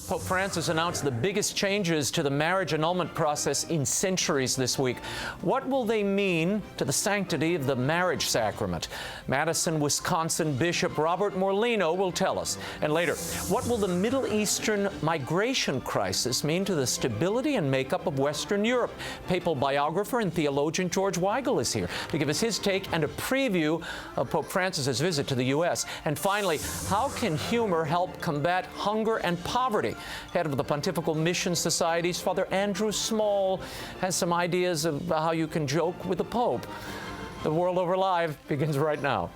Pope Francis announced the biggest changes to the marriage annulment process in centuries this week. What will they mean to the sanctity of the marriage sacrament? Madison, Wisconsin Bishop Robert Morlino will tell us. And later, what will the Middle Eastern migration crisis mean to the stability and makeup of Western Europe? Papal biographer and theologian George Weigel is here to give us his take and a preview of Pope Francis's visit to the U.S. And finally, how can humor help combat hunger and poverty? Head of the Pontifical Mission Society's Father Andrew Small has some ideas of how you can joke with the Pope. The World Over Live begins right now.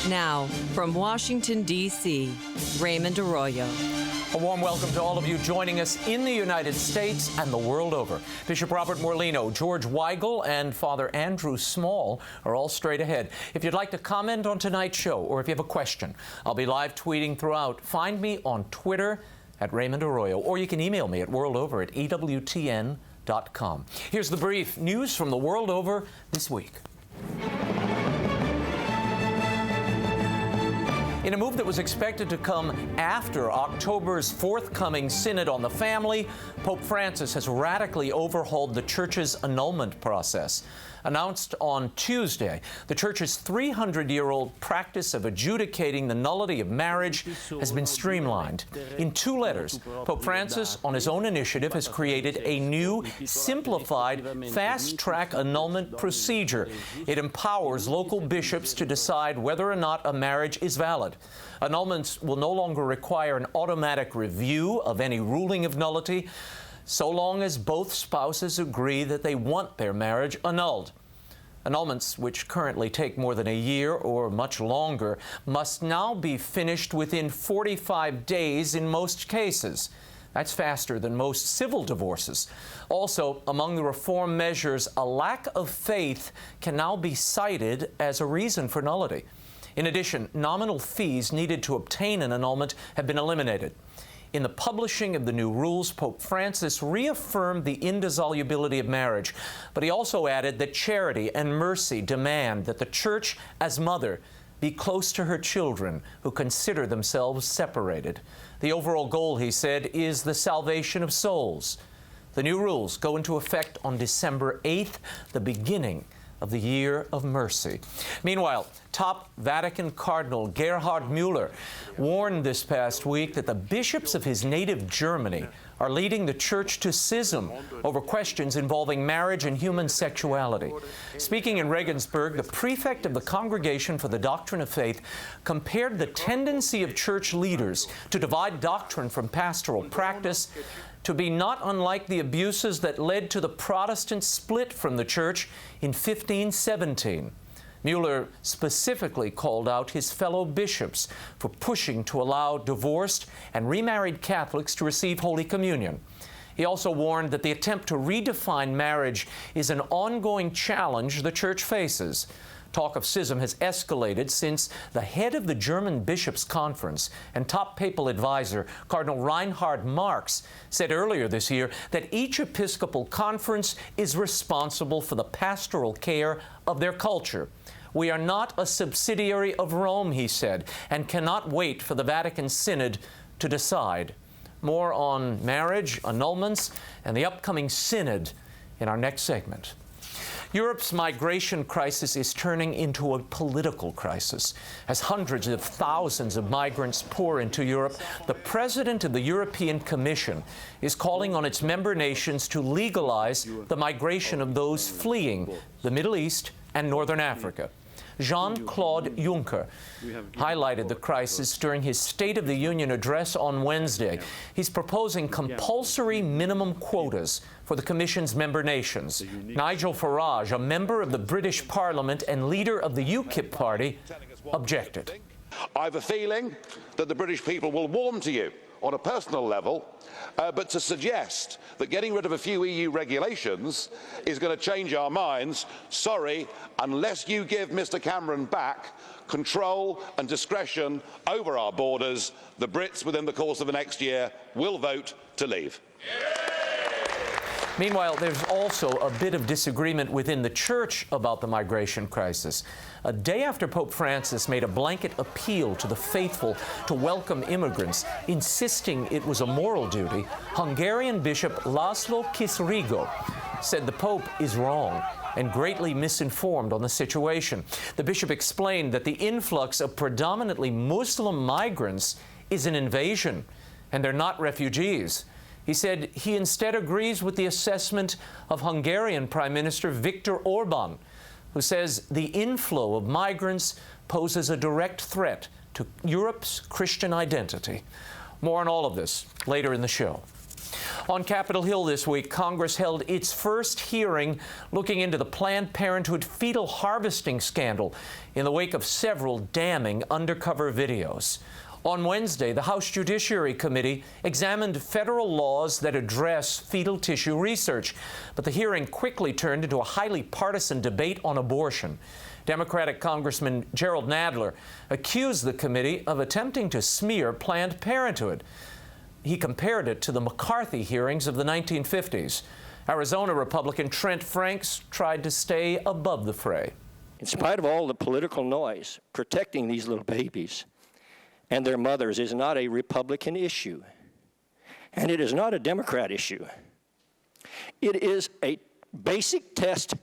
Now, from Washington, D.C., Raymond Arroyo. A warm welcome to all of you joining us in the United States and the world over. Bishop Robert Morlino, George Weigel, and Father Andrew Small are all straight ahead. If you'd like to comment on tonight's show, or if you have a question, I'll be live tweeting throughout. Find me on Twitter at Raymond Arroyo, or you can email me at worldover@ewtn.com. Here's the brief news from the world over this week. In a move that was expected to come after October's forthcoming Synod on the Family, Pope Francis has radically overhauled the Church's annulment process. Announced on Tuesday, the Church's 300-year-old practice of adjudicating the nullity of marriage has been streamlined. In 2 letters, Pope Francis, on his own initiative, has created a new, simplified, fast-track annulment procedure. It empowers local bishops to decide whether or not a marriage is valid. Annulments will no longer require an automatic review of any ruling of nullity, so long as both spouses agree that they want their marriage annulled. Annulments, which currently take more than a year or much longer, must now be finished within 45 days in most cases. That's faster than most civil divorces. Also, among the reform measures, a lack of faith can now be cited as a reason for nullity. In addition, nominal fees needed to obtain an annulment have been eliminated. In the publishing of the new rules, Pope Francis reaffirmed the indissolubility of marriage, but he also added that charity and mercy demand that the Church, as mother, be close to her children who consider themselves separated. The overall goal, he said, is the salvation of souls. The new rules go into effect on December 8th, the beginning of the Year of Mercy. Meanwhile, top Vatican Cardinal Gerhard Müller warned this past week that the bishops of his native Germany are leading the Church to schism over questions involving marriage and human sexuality. Speaking in Regensburg, the prefect of the Congregation for the Doctrine of Faith compared the tendency of church leaders to divide doctrine from pastoral practice to be not unlike the abuses that led to the Protestant split from the Church in 1517. Müller specifically called out his fellow bishops for pushing to allow divorced and remarried Catholics to receive Holy Communion. He also warned that the attempt to redefine marriage is an ongoing challenge the Church faces. Talk of schism has escalated since the head of the German Bishops' Conference and top papal advisor, Cardinal Reinhard Marx, said earlier this year that each episcopal conference is responsible for the pastoral care of their culture. We are not a subsidiary of Rome, he said, and cannot wait for the Vatican Synod to decide. More on marriage, annulments, and the upcoming Synod in our next segment. Europe's migration crisis is turning into a political crisis. As hundreds of thousands of migrants pour into Europe, the President of the European Commission is calling on its member nations to legalize the migration of those fleeing the Middle East and Northern Africa. Jean-Claude Juncker highlighted the crisis during his State of the Union address on Wednesday. He's proposing compulsory minimum quotas for the Commission's member nations. Nigel Farage, a member of the British Parliament and leader of the UKIP party, objected. I have a feeling that the British people will warm to you on a personal level, but to suggest that getting rid of a few EU regulations is going to change our minds, sorry, unless you give Mr. Cameron back control and discretion over our borders, the Brits within the course of the next year will vote to leave. Meanwhile, there's also a bit of disagreement within the church about the migration crisis. A day after Pope Francis made a blanket appeal to the faithful to welcome immigrants, insisting it was a moral duty, Hungarian Bishop Laszlo Kisrigo said the Pope is wrong and greatly misinformed on the situation. The bishop explained that the influx of predominantly Muslim migrants is an invasion, and they're not refugees. He said he instead agrees with the assessment of Hungarian Prime Minister Viktor Orban, who says the inflow of migrants poses a direct threat to Europe's Christian identity. More on all of this later in the show. On Capitol Hill this week, Congress held its first hearing looking into the Planned Parenthood fetal harvesting scandal in the wake of several damning undercover videos. On Wednesday, the House Judiciary Committee examined federal laws that address fetal tissue research, but the hearing quickly turned into a highly partisan debate on abortion. Democratic Congressman Gerald Nadler accused the committee of attempting to smear Planned Parenthood. He compared it to the McCarthy hearings of the 1950s. Arizona Republican Trent Franks tried to stay above the fray. In spite of all the political noise, protecting these little babies and their mothers is not a Republican issue, and it is not a Democrat issue. It is a basic test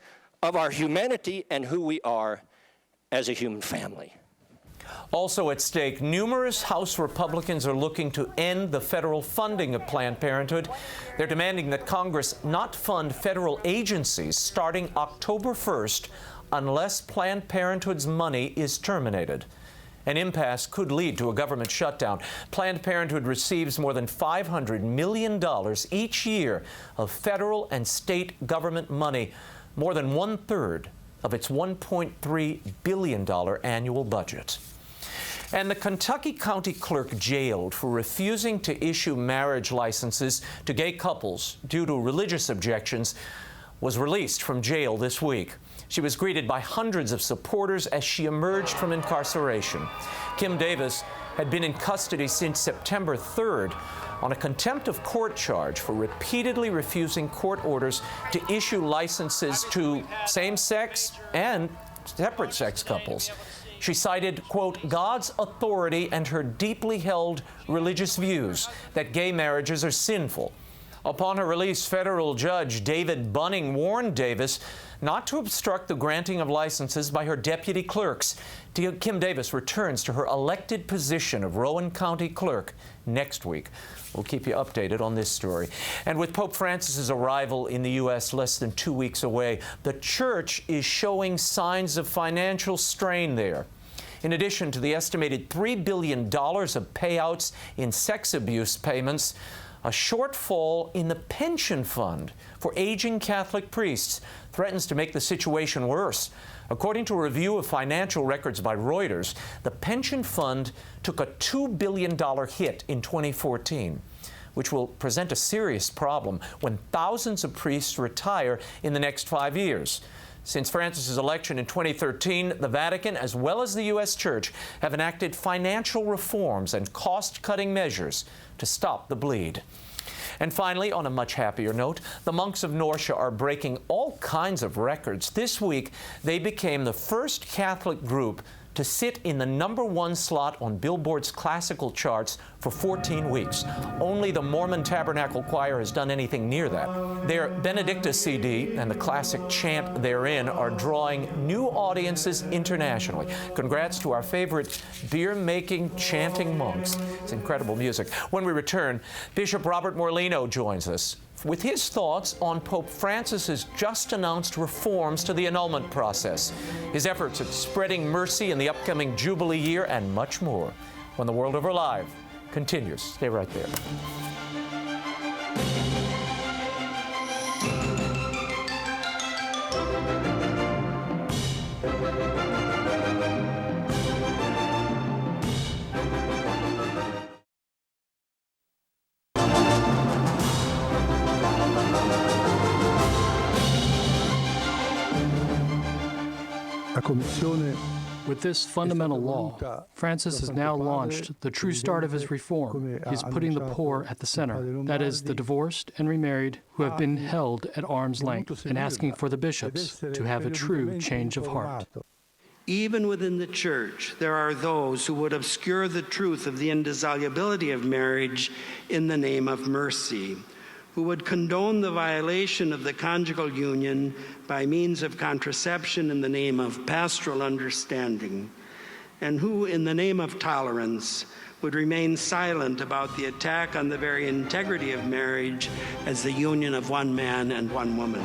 of our humanity and who we are as a human family. Also at stake, numerous House Republicans are looking to end the federal funding of Planned Parenthood. They're demanding that Congress not fund federal agencies starting October 1st unless Planned Parenthood's money is terminated. An impasse could lead to a government shutdown. Planned Parenthood receives more than $500 million each year of federal and state government money, more than 1/3 of its $1.3 billion annual budget. And the Kentucky County Clerk jailed for refusing to issue marriage licenses to gay couples due to religious objections was released from jail this week. She was greeted by hundreds of supporters as she emerged from incarceration. Kim Davis had been in custody since September 3rd on a contempt of court charge for repeatedly refusing court orders to issue licenses to same-sex and separate-sex couples. She cited, quote, God's authority and her deeply held religious views that gay marriages are sinful. Upon her release, federal judge David Bunning warned Davis not to obstruct the granting of licenses by her deputy clerks. Kim Davis returns to her elected position of Rowan County Clerk next week. We'll keep you updated on this story. And with Pope Francis's arrival in the U.S. less than 2 weeks away, the Church is showing signs of financial strain there. In addition to the estimated $3 billion of payouts in sex abuse payments, a shortfall in the pension fund for aging Catholic priests threatens to make the situation worse. According to a review of financial records by Reuters, the pension fund took a $2 billion hit in 2014, which will present a serious problem when thousands of priests retire in the next 5 years. Since Francis's election in 2013, the Vatican, as well as the U.S. Church, have enacted financial reforms and cost-cutting measures to stop the bleed. And finally, on a much happier note, the monks of Norcia are breaking all kinds of records. This week, they became the first Catholic group to sit in the #1 slot on Billboard's classical charts for 14 weeks. Only the Mormon Tabernacle Choir has done anything near that. Their Benedictus CD and the classic chant therein are drawing new audiences internationally. Congrats to our favorite beer-making, chanting monks. It's incredible music. When we return, Bishop Robert Morlino joins us with his thoughts on Pope Francis's just-announced reforms to the annulment process, his efforts at spreading mercy in the upcoming Jubilee year, and much more when The World Over Live continues. Stay right there. With this fundamental law, Francis has now launched the true start of his reform. He's putting the poor at the center, that is, the divorced and remarried who have been held at arm's length, and asking for the bishops to have a true change of heart. Even within the Church, there are those who would obscure the truth of the indissolubility of marriage in the name of mercy, who would condone the violation of the conjugal union by means of contraception in the name of pastoral understanding, and who, in the name of tolerance, would remain silent about the attack on the very integrity of marriage as the union of one man and one woman.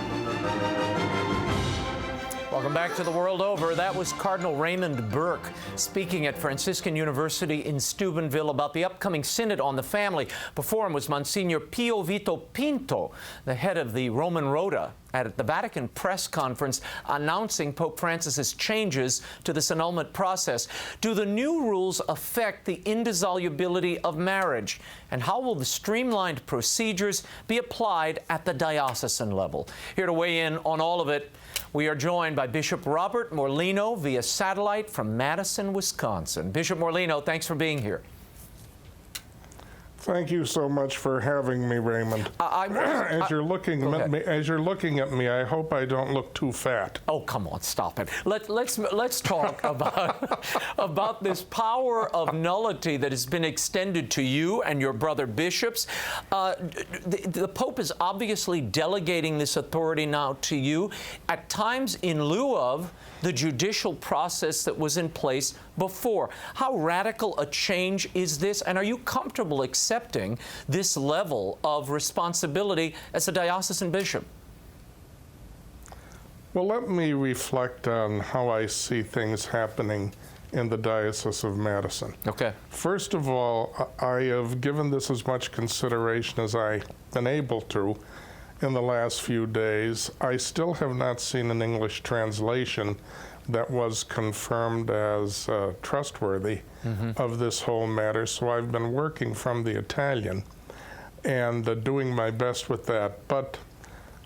Welcome back to The World Over. That was Cardinal Raymond Burke speaking at Franciscan University in Steubenville about the upcoming Synod on the Family. Before him was Monsignor Pio Vito Pinto, the head of the Roman Rota, at the Vatican press conference announcing Pope Francis's changes to this annulment process. Do the new rules affect the indissolubility of marriage? And how will the streamlined procedures be applied at the diocesan level? Here to weigh in on all of it, we are joined by Bishop Robert Morlino via satellite from Madison, Wisconsin. Bishop Morlino, thanks for being here. Thank you so much for having me, Raymond. As you're looking at me, I hope I don't look too fat. Oh, come on, stop it. Let's talk about this power of nullity that has been extended to you and your brother bishops. The Pope is obviously delegating this authority now to you, at times in lieu of the judicial process that was in place before. How radical a change is this, and are you comfortable accepting this level of responsibility as a diocesan bishop? Well, let me reflect on how I see things happening in the Diocese of Madison. Okay. First of all, I have given this as much consideration as I've been able to in the last few days. I still have not seen an English translation that was confirmed as trustworthy of this whole matter, so I've been working from the Italian and doing my best with that. But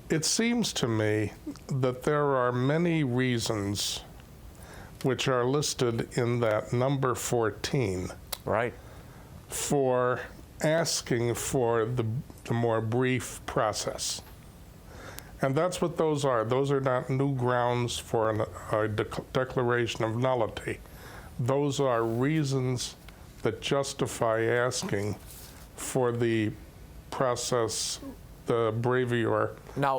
it seems to me that there are many reasons which are listed in that number 14 right, for asking for the more brief process. And that's what those are. Those are not new grounds for a declaration of nullity. Those are reasons that justify asking for the process, the brevior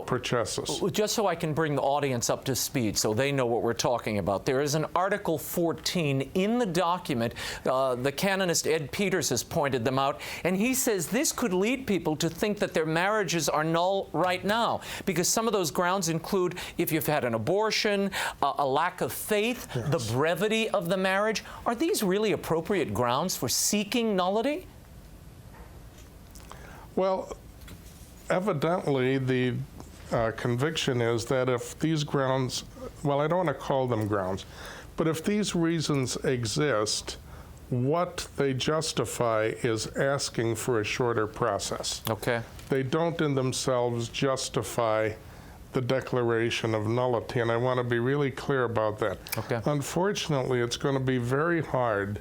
processus. Just so I can bring the audience up to speed so they know what we're talking about, there is an Article 14 in the document. The canonist Ed Peters has pointed them out, and he says this could lead people to think that their marriages are null right now, because some of those grounds include if you've had an abortion, a lack of faith, yes, the brevity of the marriage. Are these really appropriate grounds for seeking nullity? Well, evidently, the conviction is that if these grounds, well, I don't want to call them grounds, but if these reasons exist, what they justify is asking for a shorter process. Okay. They don't in themselves justify the declaration of nullity, and I want to be really clear about that. Okay. Unfortunately, it's going to be very hard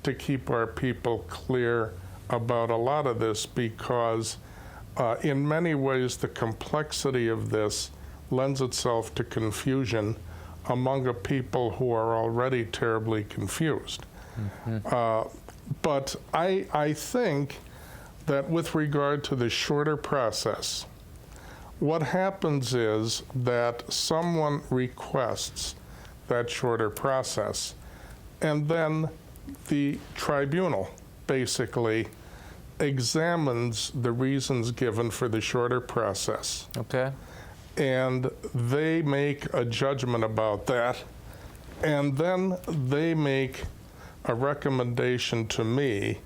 to keep our people clear about a lot of this, because in many ways the complexity of this lends itself to confusion among a people who are already terribly confused. But I think that with regard to the shorter process, what happens is that someone requests that shorter process, and then the tribunal basically examines the reasons given for the shorter process. Okay. And they make a judgment about that, and then they make a recommendation to me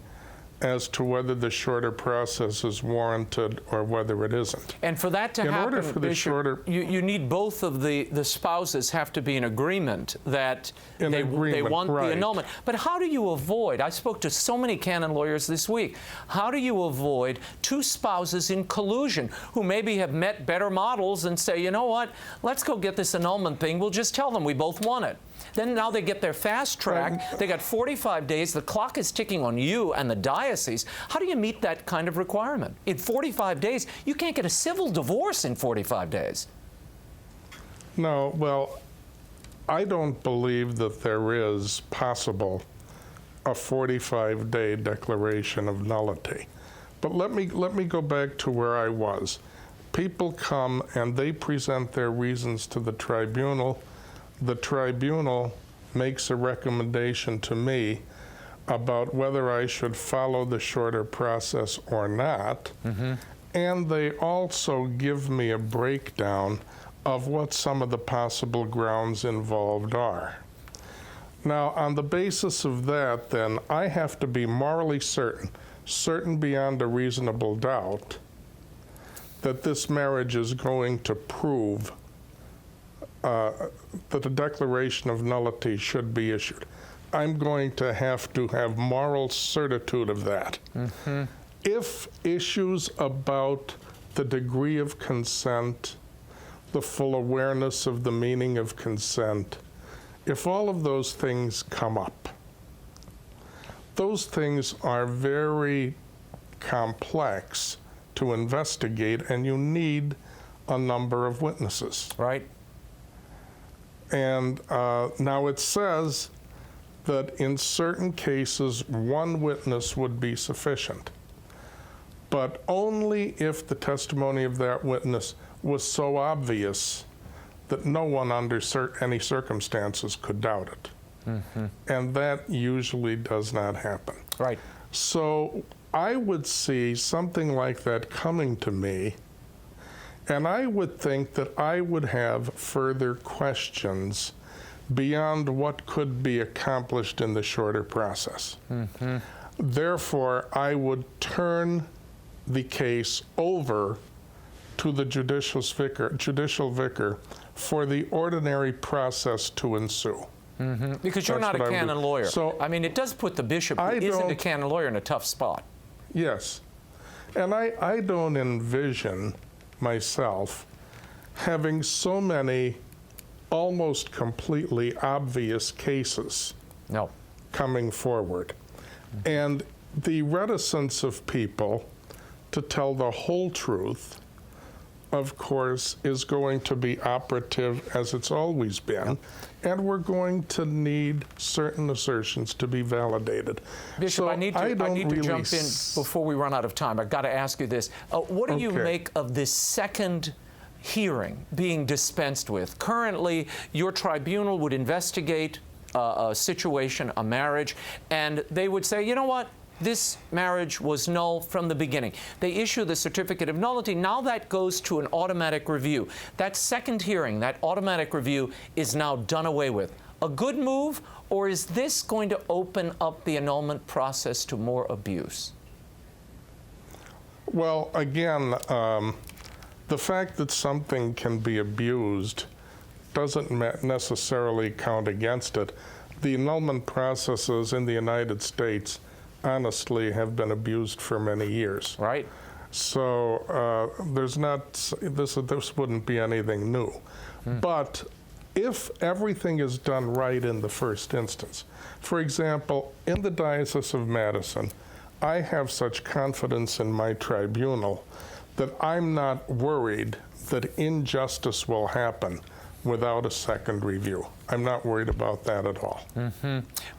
as to whether the shorter process is warranted or whether it isn't. And for that to happen, in order for the Bishop, shorter, you need both of the spouses have to be in agreement that they want right, the annulment. But how do you avoid, I spoke to so many canon lawyers this week, how do you avoid two spouses in collusion who maybe have met better models and say, you know what, let's go get this annulment thing, we'll just tell them we both want it. Then now they get their fast track. They got 45 days. The clock is ticking on you and the diocese. How do you meet that kind of requirement? In 45 days, you can't get a civil divorce in 45 days. No, well, I don't believe that there is possible a 45-day declaration of nullity. But let me go back to where I was. People come and they present their reasons to the tribunal. The tribunal makes a recommendation to me about whether I should follow the shorter process or not. And they also give me a breakdown of what some of the possible grounds involved are. Now, on the basis of that, then, I have to be morally certain beyond a reasonable doubt, that this marriage is going to prove that a declaration of nullity should be issued. I'm going to have moral certitude of that. If issues about the degree of consent, the full awareness of the meaning of consent, if all of those things come up, those things are very complex to investigate, and you need a number of witnesses. Right. And now it says that in certain cases, one witness would be sufficient, but only if the testimony of that witness was so obvious that no one under any circumstances could doubt it. And that usually does not happen. Right. So I would see something like that coming to me, and I would think that I would have further questions beyond what could be accomplished in the shorter process. Therefore, I would turn the case over to the judicial vicar for the ordinary process to ensue. Because you're not a canon lawyer. So, I mean, it does put the bishop who isn't a canon lawyer in a tough spot. Yes. And I don't envision myself having so many almost completely obvious cases coming forward. And the reticence of people to tell the whole truth, of course, is going to be operative as it's always been, and we're going to need certain assertions to be validated. Bishop, so I need to jump in before we run out of time. I've got to ask you this. What do you make of this second hearing being dispensed with? Currently, your tribunal would investigate a situation, a marriage, and they would say, you know what? This marriage was null from the beginning. They issue the certificate of nullity. Now that goes to an automatic review. That second hearing, that automatic review, is now done away with. A good move, or is this going to open up the annulment process to more abuse? Well, again, the fact that something can be abused doesn't necessarily count against it. The annulment processes in the United States honestly have been abused for many years. Right. So this wouldn't be anything new. But if everything is done right in the first instance, for example, in the Diocese of Madison, I have such confidence in my tribunal that I'm not worried that injustice will happen without a second review. I'm not worried about that at all.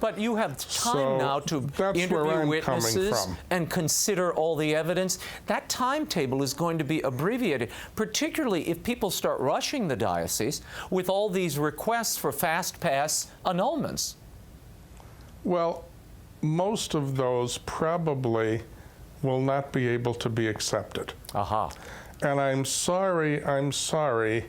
But you have time now to interview witnesses and consider all the evidence. That timetable is going to be abbreviated, particularly if people start rushing the diocese with all these requests for fast-pass annulments. Well, most of those probably will not be able to be accepted. And I'm sorry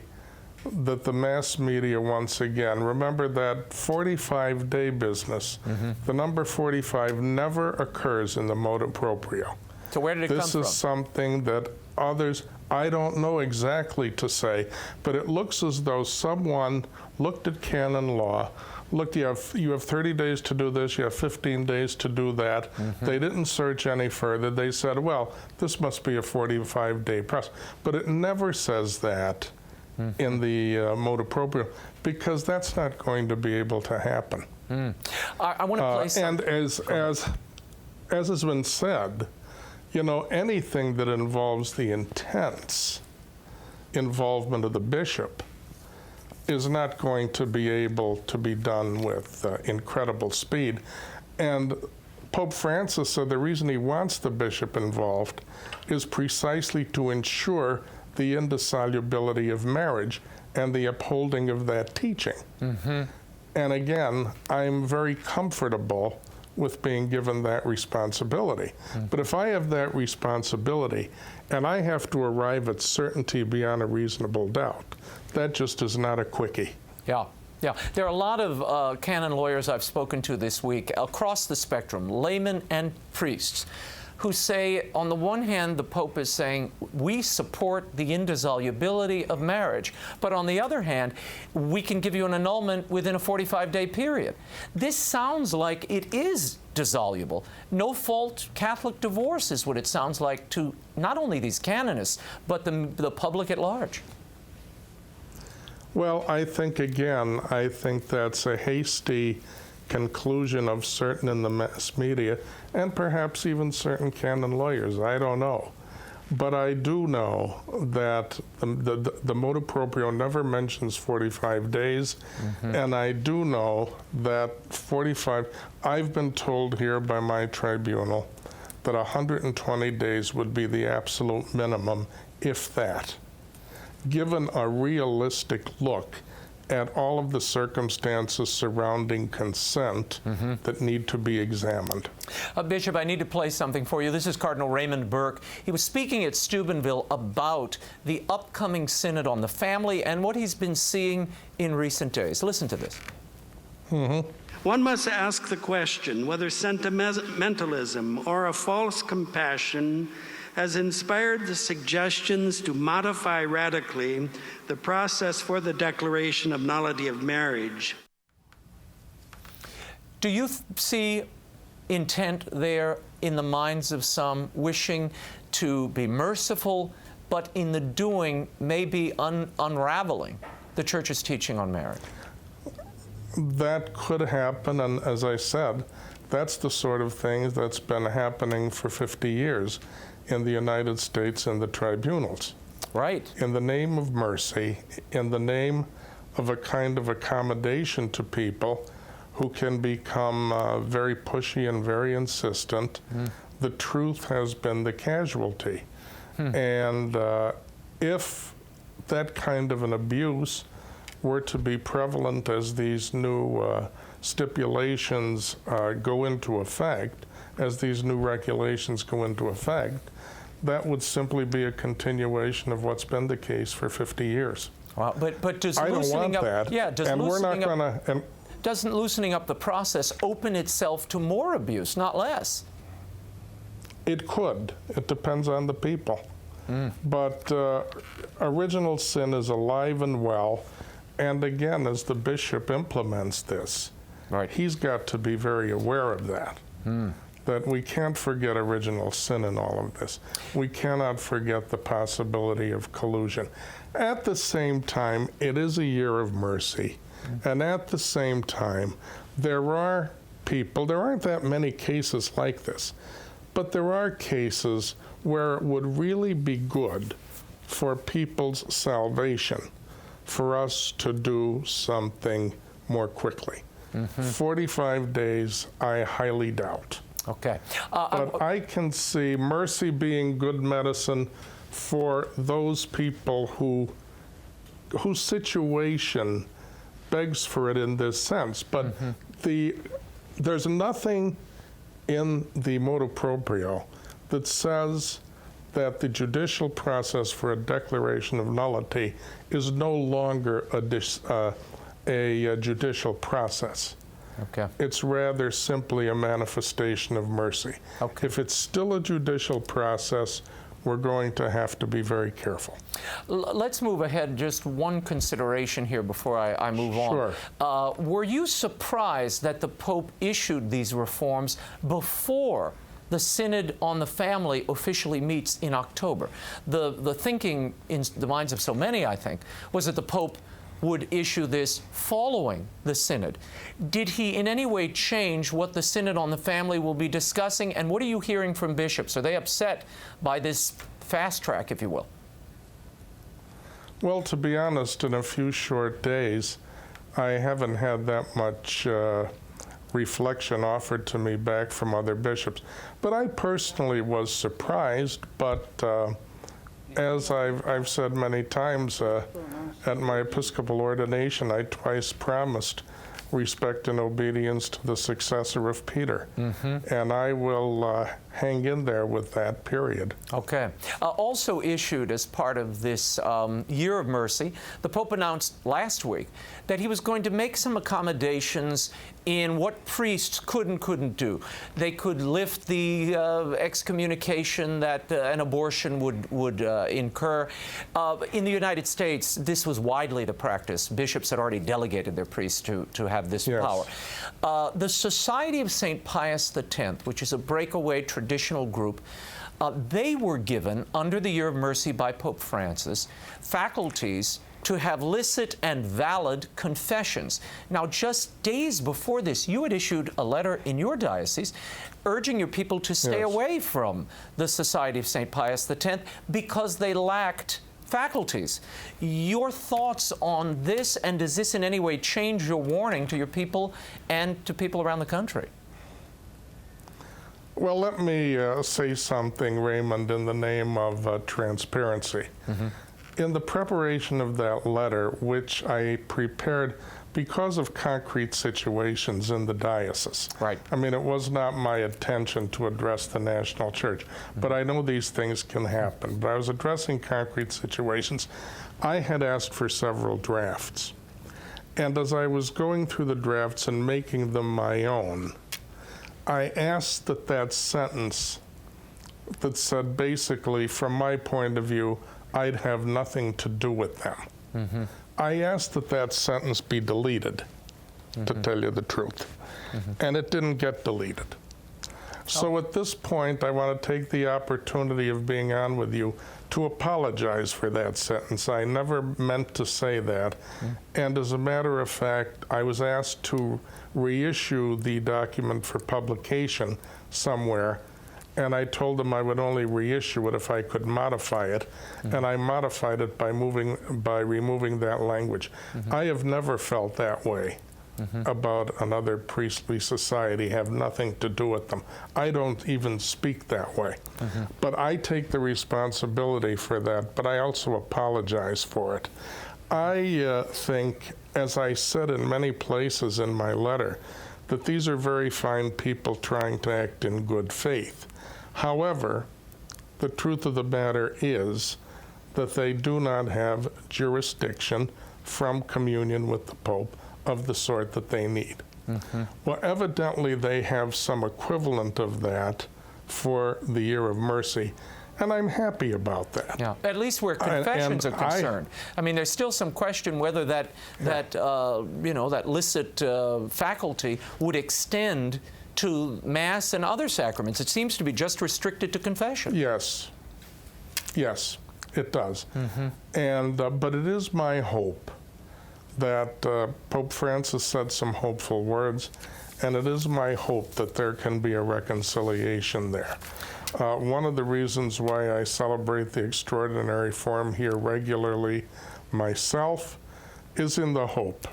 that the mass media, once again, remember that 45-day business, the number 45 never occurs in the motu proprio. So where did it come from? This is something that others, I don't know exactly to say, but it looks as though someone looked at canon law, looked, you have 30 days to do this, you have 15 days to do that. They didn't search any further. They said, well, this must be a 45-day process. But it never says that in the motu proprio, because that's not going to be able to happen. I want to play some. And as has been said, you know, anything that involves the intense involvement of the bishop is not going to be able to be done with incredible speed. And Pope Francis said the reason he wants the bishop involved is precisely to ensure the indissolubility of marriage and the upholding of that teaching. And again, I'm very comfortable with being given that responsibility. But if I have that responsibility and I have to arrive at certainty beyond a reasonable doubt, that just is not a quickie. Yeah. There are a lot of canon lawyers I've spoken to this week across the spectrum, laymen and priests, who say, on the one hand, the Pope is saying, we support the indissolubility of marriage, but on the other hand, we can give you an annulment within a 45-day period. This sounds like it is dissoluble. No-fault Catholic divorce is what it sounds like to not only these canonists, but the public at large. Well, I think that's a hasty conclusion of certain in the mass media, and perhaps even certain canon lawyers. I don't know. But I do know that the motu proprio never mentions 45 days, and I do know that 45, I've been told here by my tribunal that 120 days would be the absolute minimum, if that, given a realistic look at all of the circumstances surrounding consent that need to be examined. Bishop, I need to play something for you. This is Cardinal Raymond Burke. He was speaking at Steubenville about the upcoming synod on the family and what he's been seeing in recent days. Listen to this. One must ask the question whether sentimentalism or a false compassion has inspired the suggestions to modify radically the process for the declaration of nullity of marriage. Do you see intent there in the minds of some wishing to be merciful, but in the doing maybe unraveling the Church's teaching on marriage? That could happen, and as I said, that's the sort of thing that's been happening for 50 years in the United States and the tribunals. Right. In the name of mercy, in the name of a kind of accommodation to people who can become very pushy and very insistent, the truth has been the casualty. And if that kind of an abuse were to be prevalent as these new stipulations go into effect, as these new regulations go into effect, that would simply be a continuation of what's been the case for 50 years. Wow. But does I don't loosening want up, that. yeah, does and we're not loosening going to. Doesn't loosening up the process open itself to more abuse, not less? It could. It depends on the people. But original sin is alive and well. And again, as the bishop implements this, he's got to be very aware of that. That we can't forget original sin in all of this. We cannot forget the possibility of collusion. At the same time, it is a year of mercy. And at the same time, there are people, there aren't that many cases like this, but there are cases where it would really be good for people's salvation for us to do something more quickly. 45 days, I highly doubt. Okay. But I can see mercy being good medicine for those people whose situation begs for it in this sense. But there's nothing in the motu proprio that says that the judicial process for a declaration of nullity is no longer a judicial process. Okay. It's rather simply a manifestation of mercy. Okay. If it's still a judicial process, we're going to have to be very careful. Let's move ahead. Just one consideration here before I move on. Sure. Were you surprised that the Pope issued these reforms before the Synod on the Family officially meets in October. The thinking in the minds of so many, I think, was that the Pope would issue this following the Synod. Did he in any way change what the Synod on the Family will be discussing, and what are you hearing from bishops? Are they upset by this fast track, if you will? Well, to be honest, in a few short days, I haven't had that much reflection offered to me back from other bishops. But I personally was surprised, but as I've said many times, at my Episcopal ordination, I twice promised respect and obedience to the successor of Peter. And I will hang in there with that, period. Okay. Also issued as part of this Year of Mercy, the Pope announced last week that he was going to make some accommodations in what priests could and couldn't do. They could lift the excommunication that an abortion would incur. In the United States, this was widely the practice. Bishops had already delegated their priests to have this power. The Society of St. Pius X, which is a breakaway traditional group, they were given, under the Year of Mercy by Pope Francis, faculties to have licit and valid confessions. Now, just days before this, you had issued a letter in your diocese urging your people to stay away from the Society of St. Pius X because they lacked faculties. Your thoughts on this, and does this in any way change your warning to your people and to people around the country? Well, let me say something, Raymond, in the name of transparency. In the preparation of that letter, which I prepared because of concrete situations in the diocese. Right. I mean, it was not my intention to address the national church, but I know these things can happen. But I was addressing concrete situations. I had asked for several drafts. And as I was going through the drafts and making them my own, I asked that that sentence that said basically, from my point of view, I'd have nothing to do with them. I asked that that sentence be deleted, to tell you the truth. And it didn't get deleted. So at this point, I want to take the opportunity of being on with you to apologize for that sentence. I never meant to say that. And as a matter of fact, I was asked to reissue the document for publication somewhere, and I told them I would only reissue it if I could modify it, and I modified it by removing that language. I have never felt that way about another priestly society, have nothing to do with them. I don't even speak that way. But I take the responsibility for that, but I also apologize for it. I think, as I said in many places in my letter, that these are very fine people trying to act in good faith. However, the truth of the matter is that they do not have jurisdiction from communion with the Pope of the sort that they need. Well, evidently they have some equivalent of that for the Year of Mercy, and I'm happy about that. Yeah, at least where confessions are concerned. I mean, there's still some question whether that licit faculty would extend to Mass and other sacraments. It seems to be just restricted to confession. Yes, it does. And but it is my hope that Pope Francis said some hopeful words, and it is my hope that there can be a reconciliation there. One of the reasons why I celebrate the extraordinary form here regularly myself is in the hope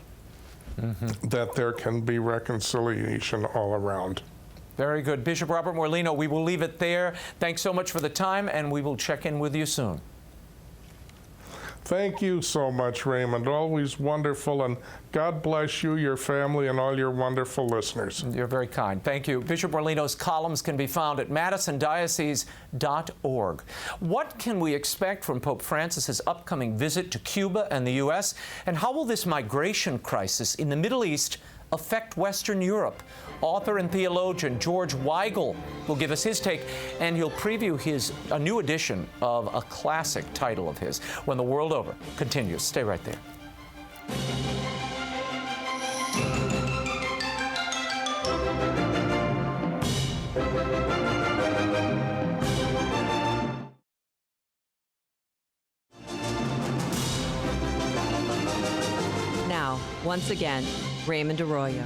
that there can be reconciliation all around. Very good. Bishop Robert Morlino, we will leave it there. Thanks so much for the time, and we will check in with you soon. Thank you so much, Raymond. Always wonderful, and God bless you, your family, and all your wonderful listeners. You're very kind. Thank you. Bishop Morlino's columns can be found at madisondiocese.org. What can we expect from Pope Francis's upcoming visit to Cuba and the U.S., and how will this migration crisis in the Middle East affect Western Europe? Author and theologian George Weigel will give us his take, and he'll preview a new edition of a classic title of his, When the World Over continues. Stay right there. once again, Raymond Arroyo.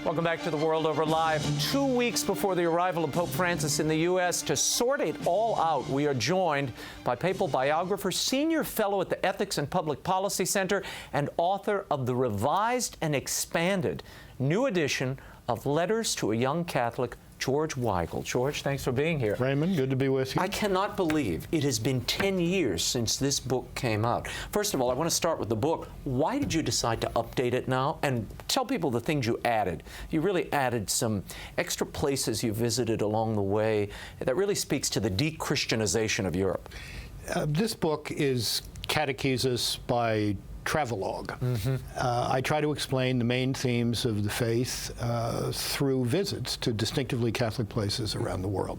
Welcome back to The World Over Live. 2 weeks before the arrival of Pope Francis in the U.S., to sort it all out, we are joined by papal biographer, senior fellow at the Ethics and Public Policy Center, and author of the revised and expanded new edition of Letters to a Young Catholic, George Weigel. George, thanks for being here. Raymond, good to be with you. I cannot believe it has been 10 years since this book came out. First of all, I want to start with the book. Why did you decide to update it now? And tell people the things you added. You really added some extra places you visited along the way that really speaks to the de-Christianization of Europe. This book is catechesis by travelogue. I try to explain the main themes of the faith through visits to distinctively Catholic places around the world.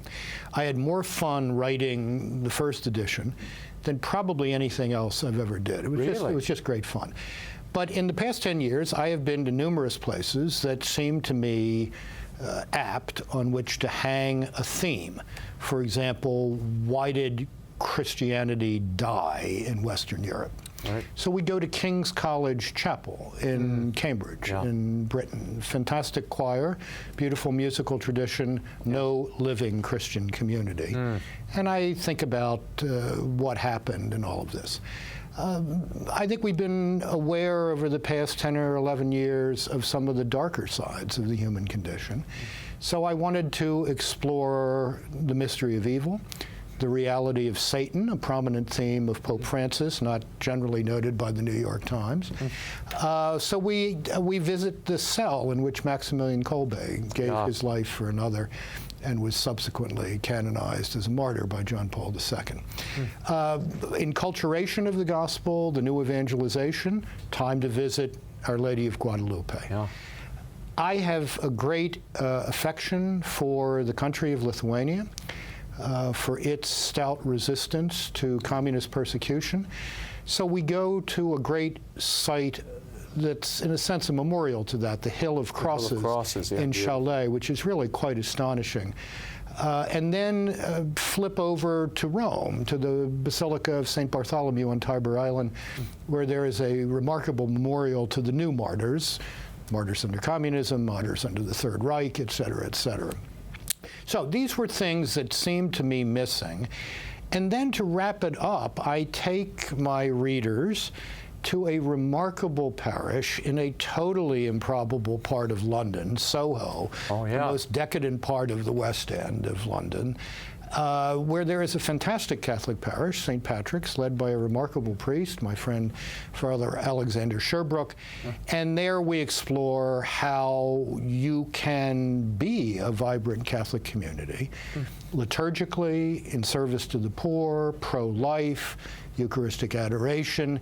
I had more fun writing the first edition than probably anything else I've ever did. It was just great fun. But in the past 10 years, I have been to numerous places that seem to me apt on which to hang a theme. For example, why did Christianity die in Western Europe? Right. So we go to King's College Chapel in Cambridge, in Britain. Fantastic choir, beautiful musical tradition, no living Christian community. And I think about what happened in all of this. I think we've been aware over the past 10 or 11 years of some of the darker sides of the human condition. So I wanted to explore the mystery of evil, the reality of Satan, a prominent theme of Pope Francis, not generally noted by the New York Times. So we visit the cell in which Maximilian Kolbe gave his life for another and was subsequently canonized as a martyr by John Paul II. Enculturation of the gospel, the new evangelization, time to visit Our Lady of Guadalupe. I have a great affection for the country of Lithuania, for its stout resistance to communist persecution. So we go to a great site that's, in a sense, a memorial to that, the Hill of Crosses, in Chalet, which is really quite astonishing. And then flip over to Rome, to the Basilica of St. Bartholomew on Tiber Island, where there is a remarkable memorial to the new martyrs, martyrs under communism, martyrs under the Third Reich, et cetera, et cetera. So these were things that seemed to me missing. And then to wrap it up, I take my readers to a remarkable parish in a totally improbable part of London, Soho, the most decadent part of the West End of London, where there is a fantastic Catholic parish, St. Patrick's, led by a remarkable priest, my friend Father Alexander Sherbrooke. And there we explore how you can be a vibrant Catholic community, liturgically, in service to the poor, pro-life, Eucharistic adoration,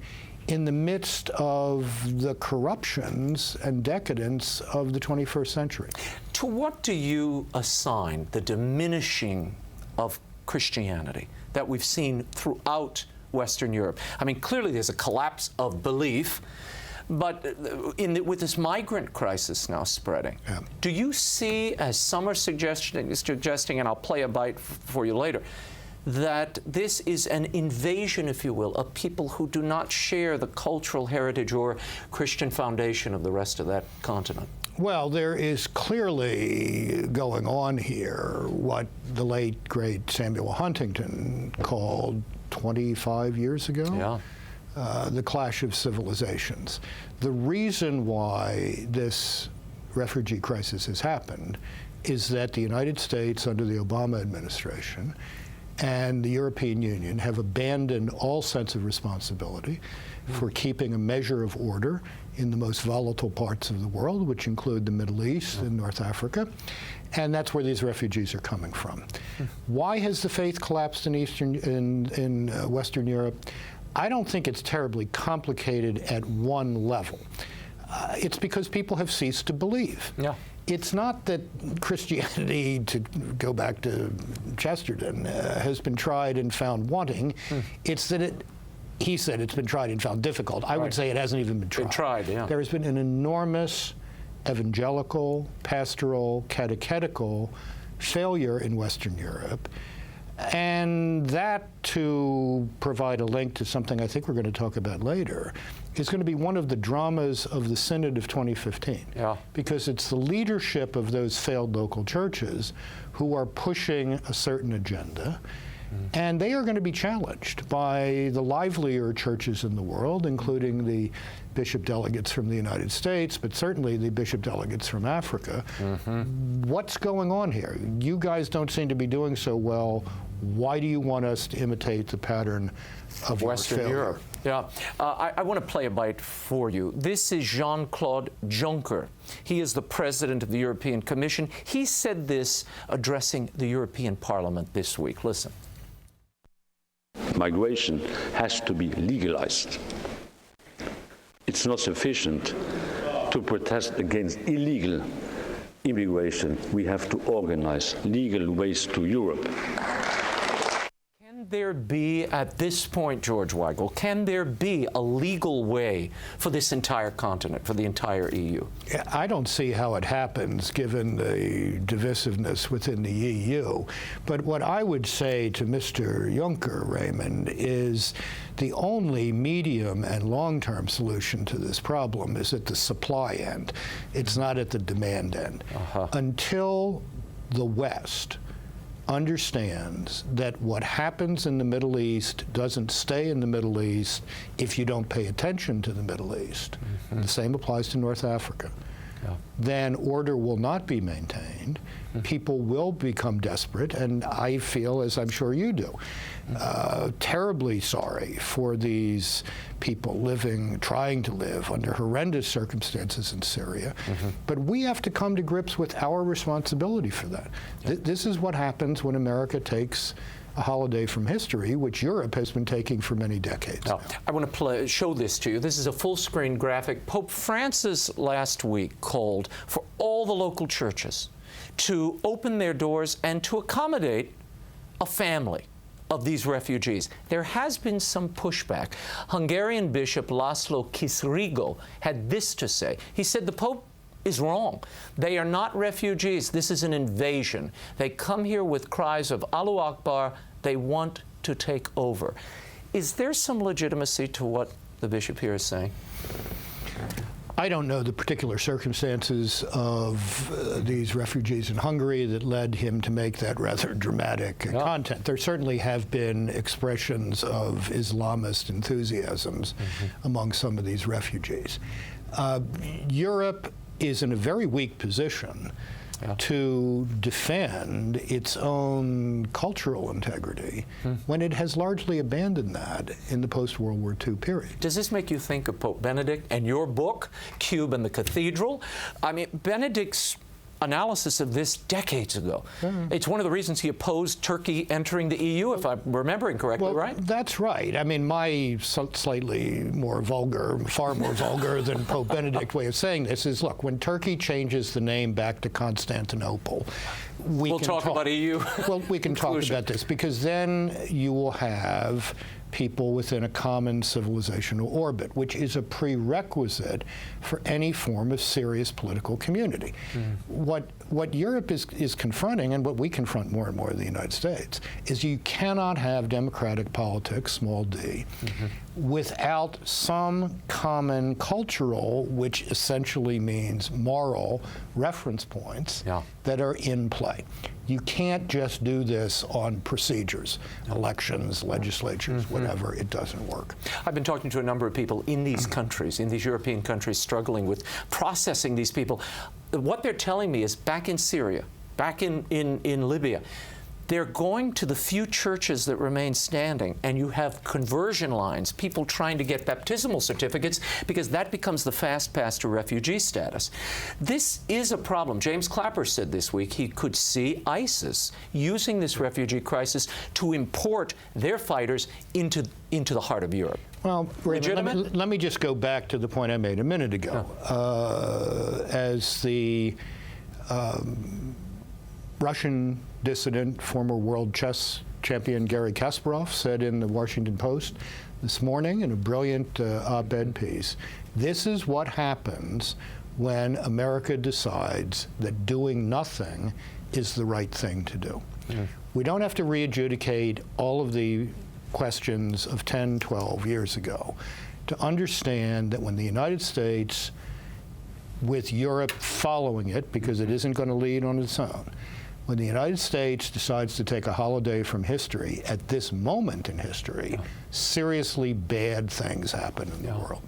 in the midst of the corruptions and decadence of the 21st century. To what do you assign the diminishing of Christianity that we've seen throughout Western Europe? I mean, clearly there's a collapse of belief, but with this migrant crisis now spreading, do you see, as some are suggesting, and I'll play a bite for you later, that this is an invasion, if you will, of people who do not share the cultural heritage or Christian foundation of the rest of that continent? Well, there is clearly going on here what the late, great Samuel Huntington called 25 years ago, the clash of civilizations. The reason why this refugee crisis has happened is that the United States, under the Obama administration, and the European Union have abandoned all sense of responsibility for keeping a measure of order in the most volatile parts of the world, which include the Middle East and North Africa. And that's where these refugees are coming from. Why has the faith collapsed in Western Europe? I don't think it's terribly complicated at one level. It's because people have ceased to believe. It's not that Christianity, to go back to Chesterton, has been tried and found wanting. It's that he said it's been tried and found difficult. I would say it hasn't even been tried. There has been an enormous evangelical, pastoral, catechetical failure in Western Europe. And that to provide a link to something I think we're going to talk about later, is going to be one of the dramas of the Synod of 2015. Yeah. Because it's the leadership of those failed local churches who are pushing a certain agenda. And they are going to be challenged by the livelier churches in the world, including the bishop delegates from the United States, but certainly the bishop delegates from Africa. What's going on here? You guys don't seem to be doing so well. Why do you want us to imitate the pattern of Western Europe? Yeah. I want to play a bite for you. This is Jean-Claude Juncker. He is the president of the European Commission. He said this addressing the European Parliament this week. Listen. Migration has to be legalized. It's not sufficient to protest against illegal immigration. We have to organize legal ways to Europe. Can there be, at this point, George Weigel, can there be a legal way for this entire continent, for the entire EU? I don't see how it happens, given the divisiveness within the EU. But what I would say to Mr. Juncker, Raymond, is the only medium and long-term solution to this problem is at the supply end. It's not at the demand end. Until the West understands that what happens in the Middle East doesn't stay in the Middle East if you don't pay attention to the Middle East. The same applies to North Africa. Then order will not be maintained. People will become desperate, and I feel, as I'm sure you do, terribly sorry for these people trying to live under horrendous circumstances in Syria. But we have to come to grips with our responsibility for that. This is what happens when America takes a holiday from history, which Europe has been taking for many decades. Now, I want to show this to you. This is a full-screen graphic. Pope Francis last week called for all the local churches to open their doors and to accommodate a family of these refugees. There has been some pushback. Hungarian Bishop Laszlo Kisrigo had this to say. He said the Pope is wrong. They are not refugees. This is an invasion. They come here with cries of Allahu Akbar. They want to take over. Is there some legitimacy to what the bishop here is saying? I don't know the particular circumstances of these refugees in Hungary that led him to make that rather dramatic content. There certainly have been expressions of Islamist enthusiasms among some of these refugees. Europe is in a very weak position to defend its own cultural integrity when it has largely abandoned that in the post-World War II period. Does this make you think of Pope Benedict and your book, Cube and the Cathedral? I mean, Benedict's analysis of this decades ago. It's one of the reasons he opposed Turkey entering the EU, if I'm remembering correctly, right? That's right. I mean, my slightly more vulgar, far more vulgar than Pope Benedict way of saying this is, look, when Turkey changes the name back to Constantinople, we'll talk about EU. Well, we can talk about this, because then you will have people within a common civilizational orbit, which is a prerequisite for any form of serious political community. What Europe is confronting, and what we confront more and more in the United States, is you cannot have democratic politics, small d, without some common cultural, which essentially means moral, reference points that are in play. You can't just do this on procedures, elections, legislatures, whatever. It doesn't work. I've been talking to a number of people in these countries, in these European countries, struggling with processing these people. What they're telling me is back in Syria, back in Libya, they're going to the few churches that remain standing, and you have conversion lines, people trying to get baptismal certificates, because that becomes the fast pass to refugee status. This is a problem. James Clapper said this week he could see ISIS using this refugee crisis to import their fighters into the heart of Europe. Well, Raymond, let me just go back to the point I made a minute ago. As the Russian dissident, former world chess champion Garry Kasparov said in the Washington Post this morning in a brilliant op-ed piece, this is what happens when America decides that doing nothing is the right thing to do. We don't have to re-adjudicate all of the questions of 10, 12 years ago to understand that when the United States, with Europe following it, because it isn't going to lead on its own, when the United States decides to take a holiday from history, at this moment in history, seriously bad things happen in the world.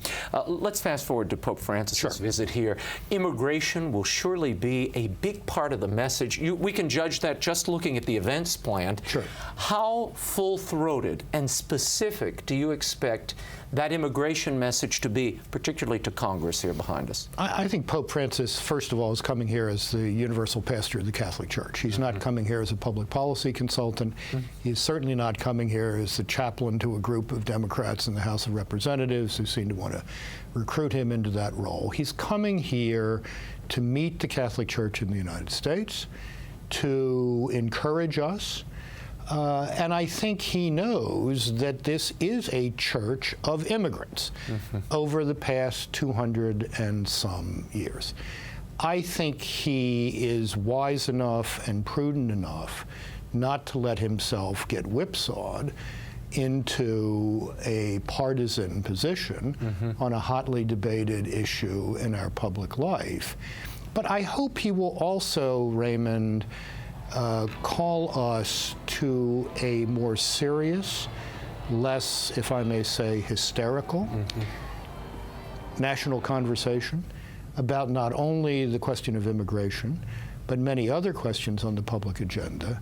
Let's fast forward to Pope Francis's visit here. Immigration will surely be a big part of the message. We can judge that just looking at the events planned. Sure. How full-throated and specific do you expect that immigration message to be, particularly to Congress here behind us? I think Pope Francis, first of all, is coming here as the universal pastor of the Catholic Church. He's not coming here as a public policy consultant. He's certainly not coming here as the chaplain to a group of Democrats in the House of Representatives who seem to want to recruit him into that role. He's coming here to meet the Catholic Church in the United States, to encourage us, and I think he knows that this is a church of immigrants over the past 200 and some years. I think he is wise enough and prudent enough not to let himself get whipsawed into a partisan position on a hotly debated issue in our public life. But I hope he will also, Raymond, call us to a more serious, less, if I may say, hysterical national conversation about not only the question of immigration, but many other questions on the public agenda.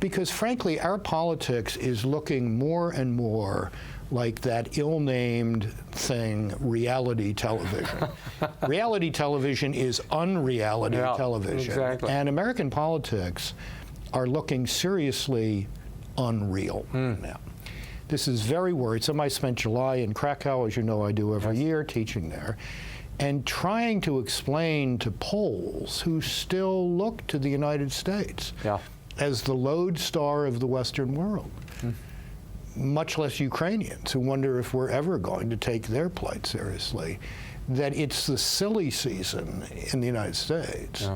Because frankly, our politics is looking more and more like that ill-named thing, reality television. Reality television is unreality television. Exactly. And American politics are looking seriously unreal now. This is very worrisome. I spent July in Krakow, as you know I do every year, teaching there, and trying to explain to Poles who still look to the United States as the lodestar of the Western world, much less Ukrainians who wonder if we're ever going to take their plight seriously, that it's the silly season in the United States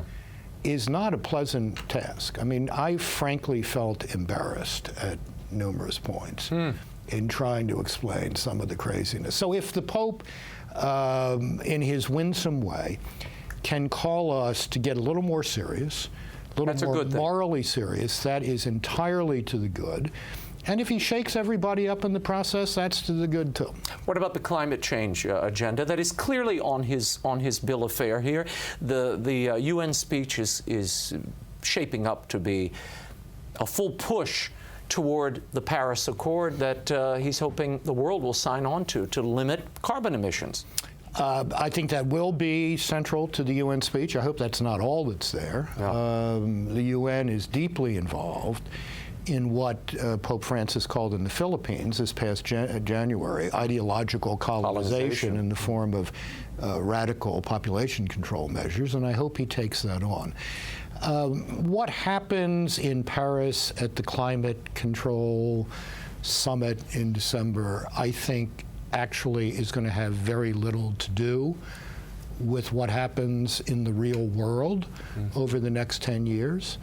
is not a pleasant task. I mean, I frankly felt embarrassed at numerous points in trying to explain some of the craziness. So if the Pope, in his winsome way, can call us to get a little more serious, a little more morally serious, that is entirely to the good. And if he shakes everybody up in the process, that's to the good too. What about the climate change agenda that is clearly on his bill of fare here? The UN speech is shaping up to be a full push toward the Paris Accord that he's hoping the world will sign on to limit carbon emissions. I think that will be central to the UN speech. I hope that's not all that's there. The UN is deeply involved in what Pope Francis called in the Philippines this past January, ideological colonization in the form of radical population control measures, and I hope he takes that on. What happens in Paris at the climate control summit in December, I think actually is going to have very little to do with what happens in the real world over the next 10 years.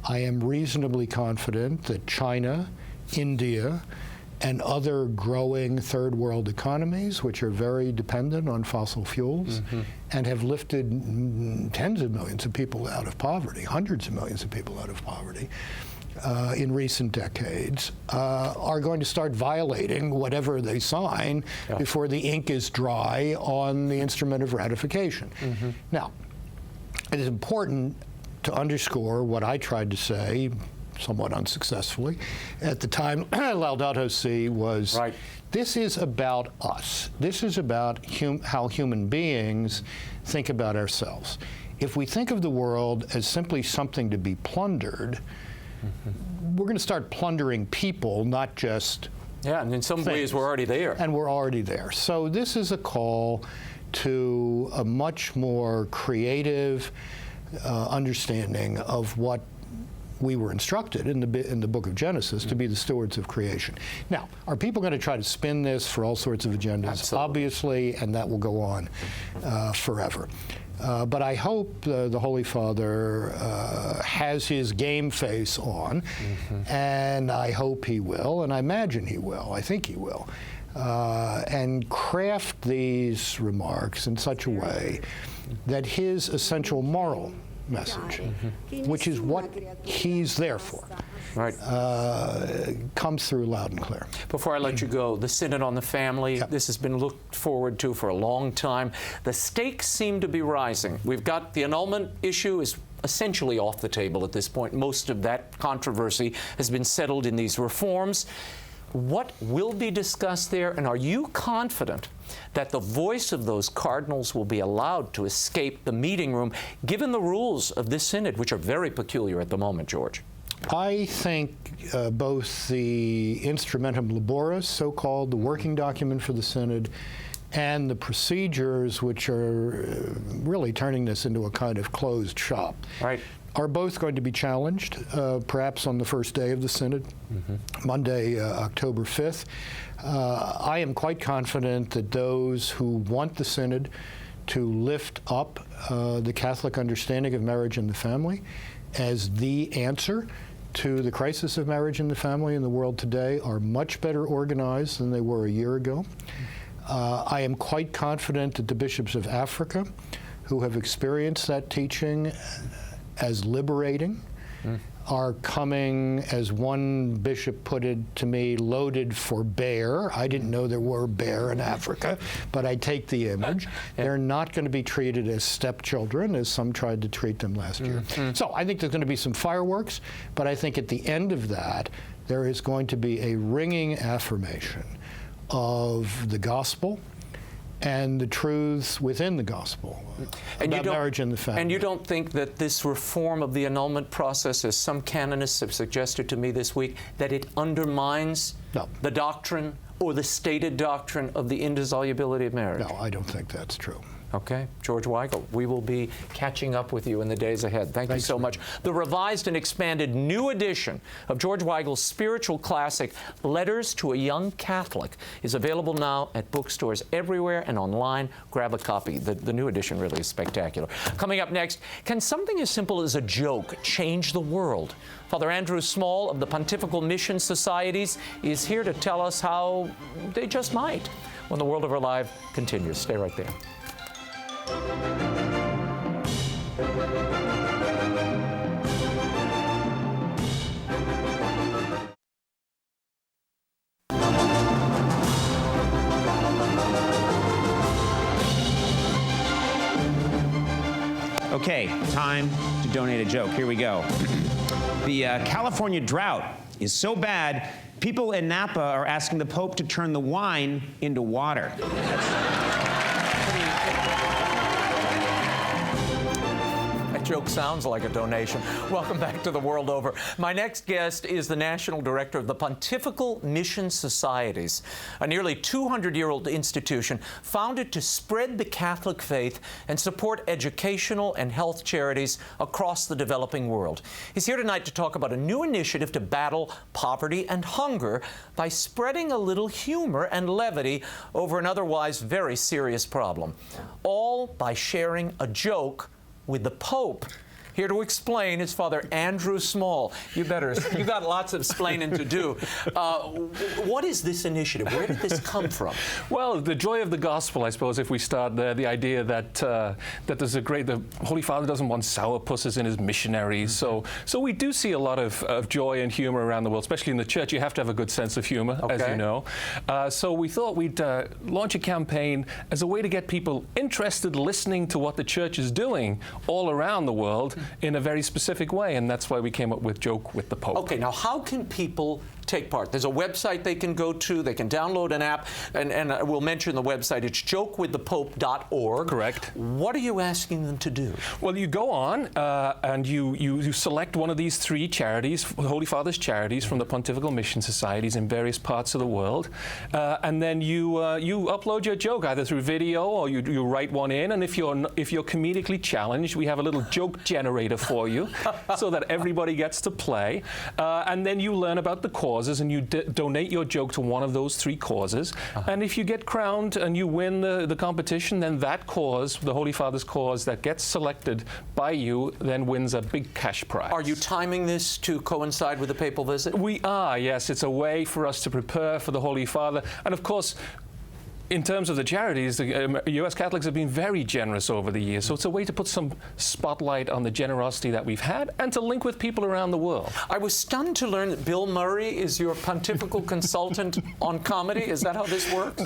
I am reasonably confident that China, India, and other growing third world economies, which are very dependent on fossil fuels and have lifted tens of millions of people out of poverty, hundreds of millions of people out of poverty in recent decades, are going to start violating whatever they sign before the ink is dry on the instrument of ratification. Now, it is important to underscore what I tried to say, somewhat unsuccessfully, at the time Laudato Si was, this is about us. This is about how human beings think about ourselves. If we think of the world as simply something to be plundered, we're going to start plundering people, not just and in some ways we're already there. And we're already there. So this is a call to a much more creative understanding of what we were instructed in the book of Genesis to be the stewards of creation. Now, are people going to try to spin this for all sorts of agendas? Absolutely. Obviously, and that will go on forever. But I hope the Holy Father has his game face on, and I hope he will, and I imagine he will, I think he will, and craft these remarks in such a way that his essential moral message, which is what he's there for, comes through loud and clear. Before I let you go, the Synod on the Family, Yep. this has been looked forward to for a long time. The stakes seem to be rising. We've got the annulment issue is essentially off the table at this point. Most of that controversy has been settled in these reforms. What will be discussed there, and are you confident that the voice of those cardinals will be allowed to escape the meeting room, given the rules of this synod, which are very peculiar at the moment, George? I think both the Instrumentum Laboris, so-called, the working document for the synod, and the procedures, which are really turning this into a kind of closed shop, are both going to be challenged, perhaps on the first day of the synod, Monday, October 5th. I am quite confident that those who want the synod to lift up the Catholic understanding of marriage and the family as the answer to the crisis of marriage and the family in the world today are much better organized than they were a year ago. I am quite confident that the bishops of Africa, who have experienced that teaching as liberating, are coming, as one bishop put it to me, loaded for bear. I didn't know there were bear in Africa, but I take the image. They're not going to be treated as stepchildren, as some tried to treat them last year. So I think there's going to be some fireworks, but I think at the end of that, there is going to be a ringing affirmation of the gospel and the truths within the gospel about marriage and the family. And you don't think that this reform of the annulment process, as some canonists have suggested to me this week, that it undermines the doctrine or the stated doctrine of the indissolubility of marriage? No, I don't think that's true. Okay. George Weigel, we will be catching up with you in the days ahead. Thanks you so much. The revised and expanded new edition of George Weigel's spiritual classic, Letters to a Young Catholic, is available now at bookstores everywhere and online. Grab a copy. The new edition really is spectacular. Coming up next, can something as simple as a joke change the world? Father Andrew Small of the Pontifical Mission Societies is here to tell us how they just might when the World of Our Life continues. Stay right there. Okay, time to donate a joke. Here we go. The California drought is so bad, people in Napa are asking the Pope to turn the wine into water. Joke sounds like a donation. Welcome back to The World Over. My next guest is the National Director of the Pontifical Mission Societies, a nearly 200-year-old institution founded to spread the Catholic faith and support educational and health charities across the developing world. He's here tonight to talk about a new initiative to battle poverty and hunger by spreading a little humor and levity over an otherwise very serious problem, all by sharing a joke with the Pope. Here to explain is Father Andrew Small. You got lots of explaining to do. What is this initiative? Where did this come from? Well, the joy of the gospel, I suppose, if we start there, the idea that that there's the Holy Father doesn't want sourpusses in his missionaries. So we do see a lot of joy and humor around the world, especially in the church. You have to have a good sense of humor, as you know. So we thought we'd launch a campaign as a way to get people interested, listening to what the church is doing all around the world in a very specific way, and that's why we came up with Joke with the Pope. Okay, now how can people take part? There's a website they can go to, they can download an app, and we'll mention the website. It's jokewiththepope.org. Correct. What are you asking them to do? Well, you go on and you select one of these three charities, Holy Father's charities from the Pontifical Mission Societies in various parts of the world, and then you upload your joke either through video or you write one in, and if you're comedically challenged, we have a little joke generator for you so that everybody gets to play, and then you learn about the cause causes, and you donate your joke to one of those 3 causes. And if you get crowned and you win the competition, then that cause, the Holy Father's cause that gets selected by you, then wins a big cash prize. Are you timing this to coincide with the papal visit? We are, yes. It's a way for us to prepare for the Holy Father. And of course, in terms of the charities, the U.S. Catholics have been very generous over the years, so it's a way to put some spotlight on the generosity that we've had and to link with people around the world. I was stunned to learn that Bill Murray is your pontifical consultant on comedy. Is that how this works?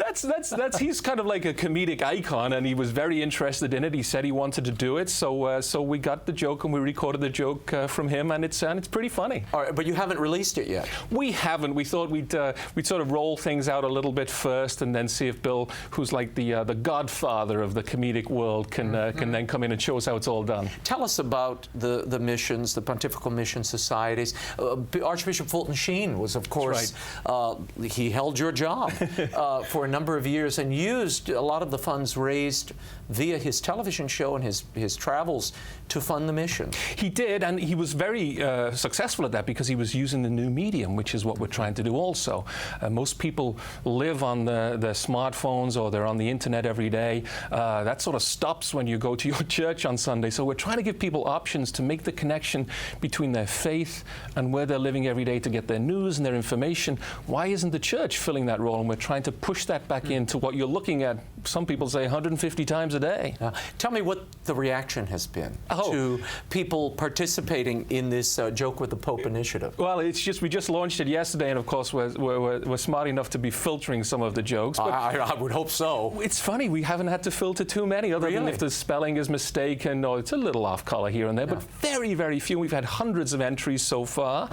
He's kind of like a comedic icon, and he was very interested in it. He said he wanted to do it, so we got the joke and we recorded the joke from him, and it's pretty funny. All right, but you haven't released it yet. We haven't. We thought we'd sort of roll things out a little bit first, and then see if Bill, who's like the godfather of the comedic world, can then come in and show us how it's all done. Tell us about the missions, the Pontifical Mission Societies. Archbishop Fulton Sheen was, of course, he held your job for a number of years and used a lot of the funds raised via his television show and his travels to fund the mission. He did, and he was very successful at that because he was using the new medium, which is what we're trying to do also. Most people live on their smartphones or they're on the internet every day. That sort of stops when you go to your church on Sunday. So we're trying to give people options to make the connection between their faith and where they're living every day to get their news and their information. Why isn't the church filling that role? And we're trying to push that back into what you're looking at, some people say 150 times a day. Tell me what the reaction has been to people participating in this Joke with the Pope initiative. Well, it's just, we just launched it yesterday, and of course we're smart enough to be filtering some of the jokes. But I would hope so. It's funny, we haven't had to filter too many, other than if the spelling is mistaken or it's a little off color here and there, but very, very few. We've had hundreds of entries so far.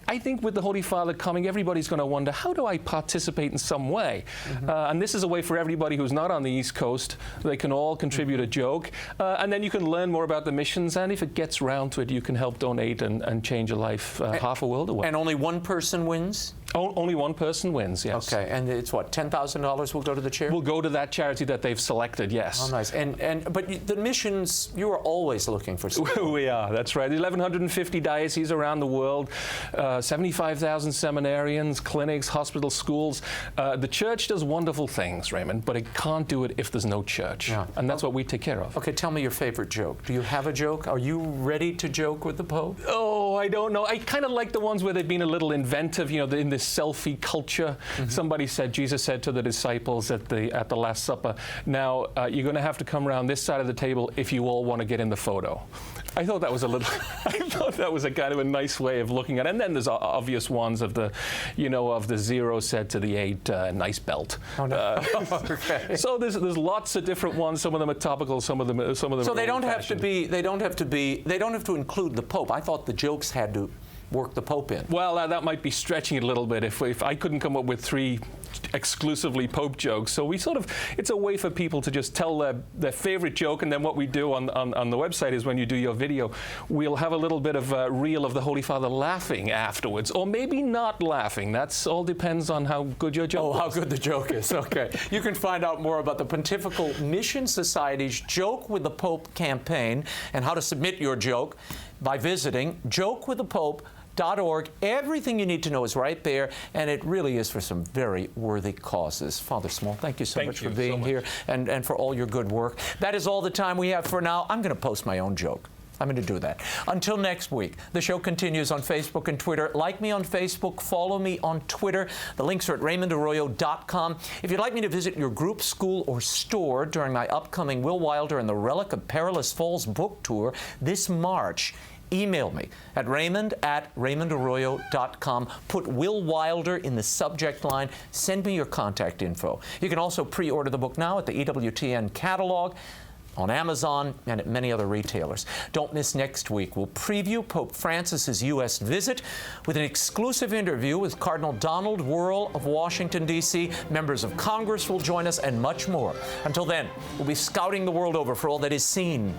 I think with the Holy Father coming, everybody's going to wonder, how do I participate in some way? And this is a way for everybody who's not on the East Coast. They can all contribute a joke, and then you can learn more about the missions, and if it gets round to it, you can help donate and change a life half a world away. And only one person wins? Only one person wins, yes. Okay, and it's what, $10,000 will go to the charity? Will go to that charity that they've selected, yes. Oh, nice. But the missions, you are always looking for support. We are, that's right. 1,150 dioceses around the world, 75,000 seminarians, clinics, hospitals, schools. The church does wonderful things, Raymond, but it can't do it if there's no church. And that's what we take care of. Okay, tell me your favorite joke. Do you have a joke? Are you ready to joke with the Pope? Oh, I don't know. I kind of like the ones where they've been a little inventive, you know, in this selfie culture. Somebody said, Jesus said to the disciples at the Last Supper, now you're going to have to come around this side of the table if you all want to get in the photo. I thought that was a kind of a nice way of looking at it. And then there's obvious ones of the, you know, of the 0 said to the 8, nice belt. Oh, no. Okay. So there's lots of different ones. Some of them are topical. Some of them. So they don't have to include the Pope. I thought the jokes had to work the Pope in. Well, that might be stretching it a little bit if I couldn't come up with 3 exclusively Pope jokes. So we sort of, it's a way for people to just tell their favorite joke, and then what we do on the website is when you do your video, we'll have a little bit of a reel of the Holy Father laughing afterwards, or maybe not laughing. That's all depends on how good your joke is. How good the joke is. Okay. You can find out more about the Pontifical Mission Society's Joke with the Pope campaign and how to submit your joke by visiting jokewiththepope.org. Everything you need to know is right there, and it really is for some very worthy causes. Father Small, thank you so much for being here and for all your good work. That is all the time we have for now. I'm going to post my own joke. I'm going to do that. Until next week, the show continues on Facebook and Twitter. Like me on Facebook, follow me on Twitter. The links are at RaymondArroyo.com. If you'd like me to visit your group, school, or store during my upcoming Will Wilder and the Relic of Perilous Falls book tour this March, email me at Raymond@RaymondArroyo.com. Put Will Wilder in the subject line. Send me your contact info. You can also pre-order the book now at the EWTN catalog, on Amazon, and at many other retailers. Don't miss next week. We'll preview Pope Francis's U.S. visit with an exclusive interview with Cardinal Donald Wuerl of Washington, D.C. Members of Congress will join us, and much more. Until then, we'll be scouting the world over for all that is seen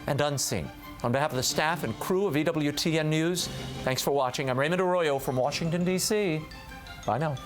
and unseen. On behalf of the staff and crew of EWTN News, thanks for watching. I'm Raymond Arroyo from Washington, D.C. Bye now.